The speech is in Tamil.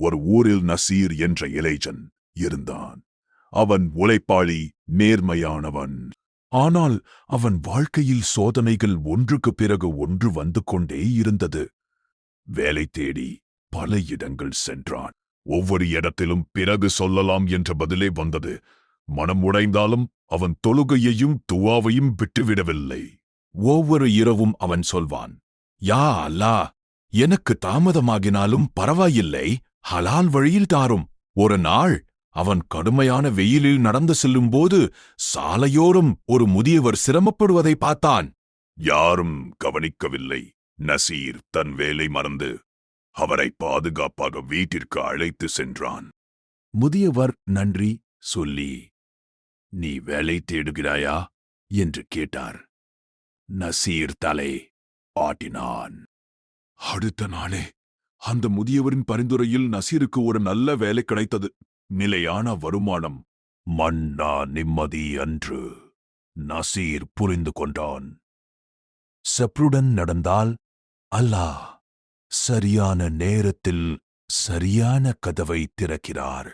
ஒரு ஊரில் நசீர் என்ற இளைஞன் இருந்தான். அவன் உழைப்பாளி, நேர்மையானவன். ஆனால் அவன் வாழ்க்கையில் சோதனைகள் ஒன்றுக்கு பிறகு ஒன்று வந்து கொண்டே இருந்தது. வேலை தேடி பல இடங்கள் சென்றான். ஒவ்வொரு இடத்திலும் பிறகு சொல்லலாம் என்ற பதிலே வந்தது. மனம் உடைந்தாலும் அவன் தொழுகையையும் துவாவையும் விட்டுவிடவில்லை. ஒவ்வொரு இரவும் அவன் சொல்வான், யா அல்லாஹ், எனக்கு தாமதமாகினாலும் பரவாயில்லை, ஹலால் வழியில் தாரும். ஒரு நாள் அவன் கடுமையான வெயிலில் நடந்து செல்லும்போது சாலையோரம் ஒரு முதியவர் சிரமப்படுவதை பார்த்தான். யாரும் கவனிக்கவில்லை. நசீர் தன் வேலை மறந்து அவரை பாதுகாப்பாக வீட்டிற்கு அழைத்து சென்றான். முதியவர் நன்றி சொல்லி, நீ வேலை தேடுகிறாயா என்று கேட்டார். நசீர் தலை ஆட்டினான். அடுத்த நாளே அந்த முதியவரின் பரிந்துரையில் நசீருக்கு ஒரு நல்ல வேலை கிடைத்தது. நிலையான வருமானம், மன்னா நிம்மதி அன்று. நசீர் புரிந்து கொண்டான். சப்ருடன் நடந்தால் அல்லாஹ் சரியான நேரத்தில் சரியான கதவை திறக்கிறார்.